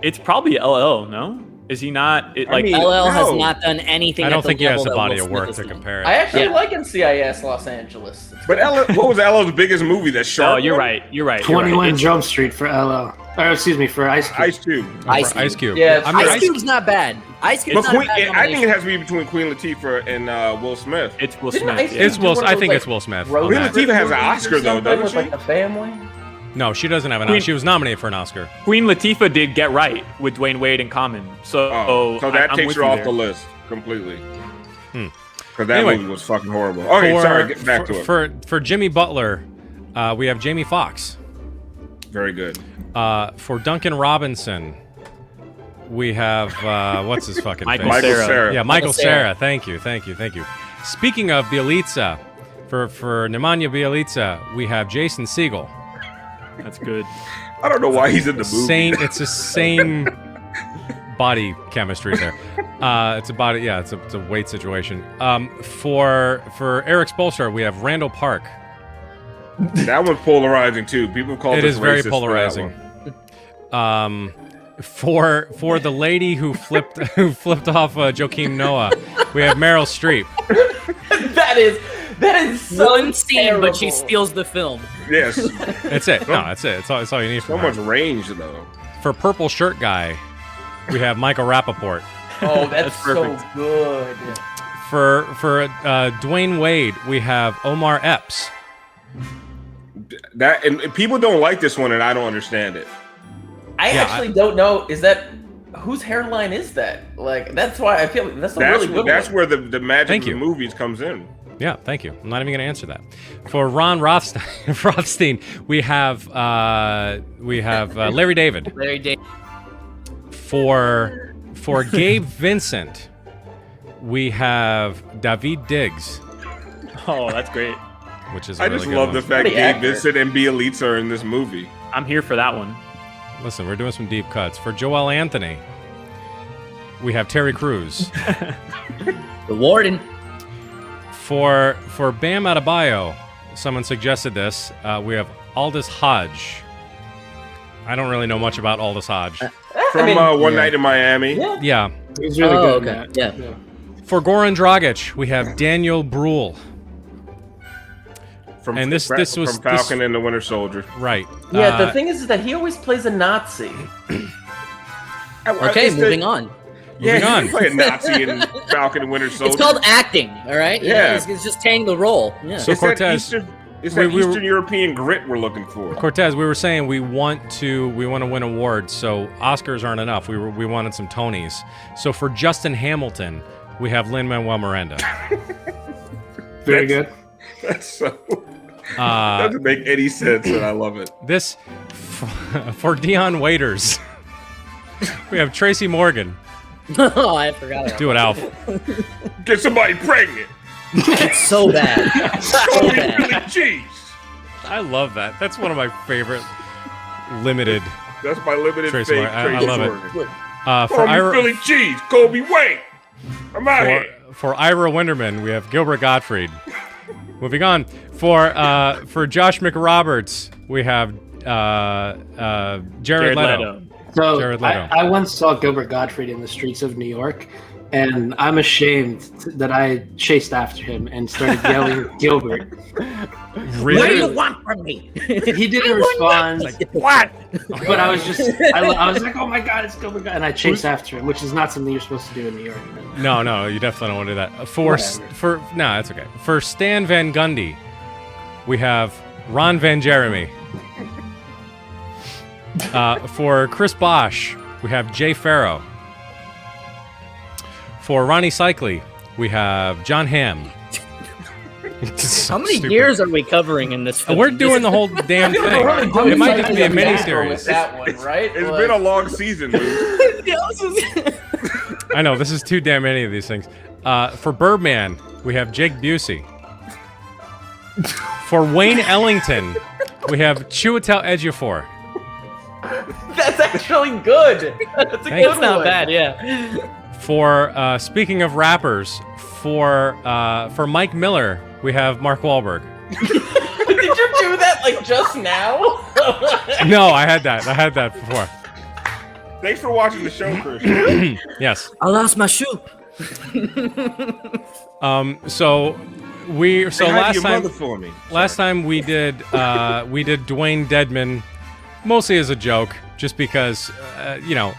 It's probably LL, no? Is he not? I mean, LL has no. not done anything. I at don't the think he has level the that body Will of Smith work has to done. compare I it. actually Yeah. like NCIS Los Angeles. It's But good. what was LL's biggest movie? That Oh, Shark? you're one? right. You're right. 21 It's- Jump Street for LL. Or excuse me, for Ice Cube. Ice Cube. Ice Cube. Yeah, I mean, Ice Cube's not bad. Ice Cube's But not a bad I think nomination. it has to be between Queen Latifah and Will Smith. It's Will Didn't Smith. Ice yeah. It's Cube Will. do one of I those, think like, it's Will Smith. road on Queen that. Latifah has an movies or Oscar, though, something doesn't with, she? like the family. No, she doesn't have an Oscar. She was nominated for an Oscar. Queen Latifah did Get Right with Dwayne Wade in Common. So that I'm takes with her you off there. the list completely. Because that Anyway, movie was fucking horrible. Okay, sorry, get back to it. For Jimmy Butler, we have Jamie Foxx. Very good. For Duncan Robinson, we have what's his fucking Michael face? Cera. Yeah, Michael Cera. Thank you. Speaking of Bielitsa, for Nemanja Bielitsa, we have Jason Segel. That's good. I don't know why he's in the movie. It's the same body chemistry there. It's a body. Yeah, it's a weight situation. For Eric Spoelstra, we have Randall Park. That one's polarizing too. People call It this is very racist polarizing. For the lady who flipped off Joakim Noah, we have Meryl Streep. That is so one scene, terrible. but she steals the film. Yes. That's it. No, that's it. That's all you need. So much range though. For purple shirt guy, we have Michael Rappaport. Oh, that's so perfect. good. For Dwayne Wade, we have Omar Epps. That and people don't like this one, and I don't understand it. I actually don't know. Is that whose hairline is that? Like that's why I feel like that's a really good That's one. where the magic Thank of the you. movies comes in. Yeah, thank you. I'm not even going to answer that. For Ron Rothstein, we have Larry David. Larry David. For Gabe Vincent, we have David Diggs, Oh, that's great. which is a I really just good love one. the fact Pretty Gabe accurate. Vincent and Bielitsa are in this movie. I'm here for that one. Listen, we're doing some deep cuts. For Joel Anthony, we have Terry Crews. The Warden. For Bam Adebayo, someone suggested this. We have Aldous Hodge. I don't really know much about Aldous Hodge. From One Night in Miami. Yeah. He's really good. Okay. Man. Yeah. For Goran Dragic, we have Daniel Bruhl. From, And this was- from Falcon and the Winter Soldier. Right. Yeah, the thing is that he always plays a Nazi. Okay, moving on. Yeah, Moving on. he play a Nazi in Falcon and Winter Soldier. It's called acting, all right? Yeah. It's just paying the role. Yeah. So It's Cortez, that Eastern European grit we're looking for. Cortez, we were saying we want to win awards, so Oscars aren't enough. We wanted some Tonys. So for Justin Hamilton, we have Lin-Manuel Miranda. Very good. That's so. Doesn't make any sense, and I love it. This for Dion Waiters, we have Tracy Morgan. Oh, I forgot about Do it, Alf. Get somebody pregnant. that. It's so bad. Call me Philly cheese. I love that. That's one of my favorite limited. That's my limited Tracy fake. Morgan. I Tracy love it. Morgan. For Call me Ira, Philly cheese. Kobe Wayne. I'm out here. for Ira Winderman, we have Gilbert Gottfried. Moving on. For Josh McRoberts, we have Jared Leto. So Jared Leto. I once saw Gilbert Gottfried in the streets of New York, and I'm ashamed that I chased after him and started yelling Gilbert. Really? What do you want from me? He didn't respond, What? but I was just, I was like, oh my God, it's Gilbert Gottfried. And I chased after him, which is not something you're supposed to do in New York. No, you definitely don't want to do that. Whatever. No, that's okay. For Stan Van Gundy, we have Ron Van Jeremy. For Chris Bosch, we have Jay Farrow. For Ronnie Cycli, we have John Hamm. How many years are we covering in this film? We're doing the whole damn thing. It might just be a With miniseries. that one, right? It's been a long season, dude. I know, this is too damn many of these things. For Birdman, we have Jake Busey. For Wayne Ellington, we have Chiwetel Ejiofor. That's actually good. That's a Thank good you. Not one. bad, yeah. For speaking of rappers, for Mike Miller, we have Mark Wahlberg. Did you do that like just now? No, I had that before. Thanks for watching the show, Chris. Yes. I lost my shoe. So Say hi to last your time mother for me. last time we did Dwayne Dedman, mostly as a joke, just because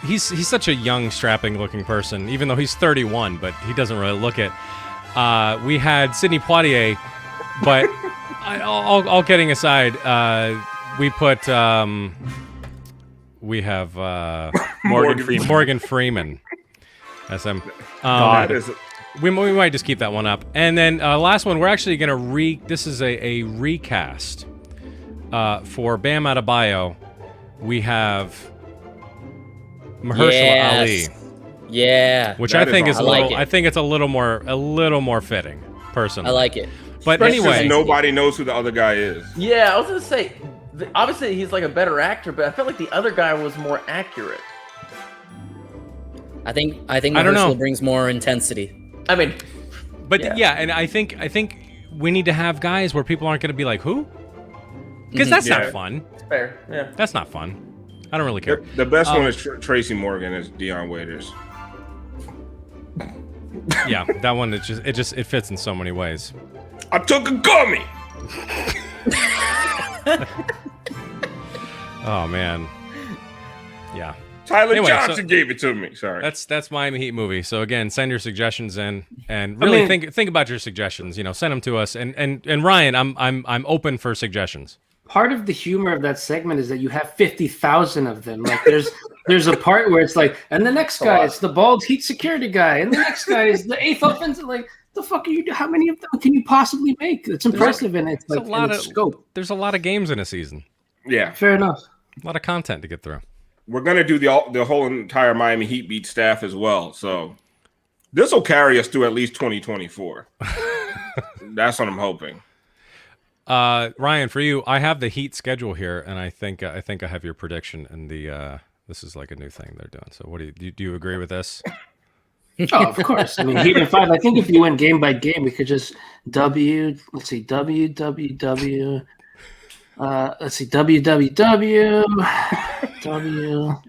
he's such a young, strapping-looking person, even though he's 31, but he doesn't really look it. We had Sidney Poitier, but all kidding aside, we put we have Morgan Freeman as him. We might just keep that one up. And then last one, we're actually gonna this is a recast for Bam Adebayo. We have Mahershala Ali. Yeah, which I think is a little. I think it's a little more fitting, personally. I like it. But especially anyway, nobody knows who the other guy is. Yeah, I was gonna say, obviously he's like a better actor, but I felt like the other guy was more accurate. I think Mahershala brings more intensity. I mean, but yeah, and I think we need to have guys where people aren't going to be like, who? Because that's not fun. It's fair. Yeah, that's not fun. I don't really care. The best one is Tracy Morgan as Dion Waiters. Yeah, that one it fits in so many ways. I took a gummy. Oh man. Yeah. Tyler Johnson gave it to me. Sorry. That's Miami Heat movie. So again, send your suggestions in, and really think about your suggestions. Send them to us. And Ryan, I'm open for suggestions. Part of the humor of that segment is that you have 50,000 of them. Like there's a part where it's like, and the next guy is the bald Heat security guy, and the next guy is the 8th offensive. Like, the fuck are you? How many of them can you possibly make? It's impressive, and it's like a lot of scope. There's a lot of games in a season. Yeah, fair enough. A lot of content to get through. We're gonna do the whole entire Miami Heat beat staff as well. So this will carry us through at least 2024. That's what I'm hoping. Ryan, for you, I have the Heat schedule here, and I think I have your prediction. And this is like a new thing they're doing. So, what do you agree with this? Oh, of course. I mean, Heat in 5. I think if you went game by game, we could just WWW. Let's see, www.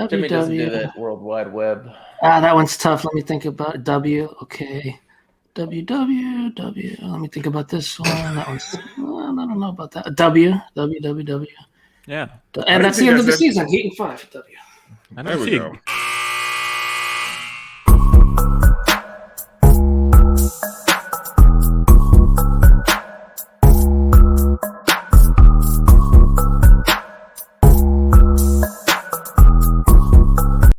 Jimmy doesn't do that World Wide Web. That one's tough. Let me think about it. Okay. www. Let me think about this one. That one's. I don't know about that. www. Yeah. And that's the end of the season. Heat in 5. W. There we go.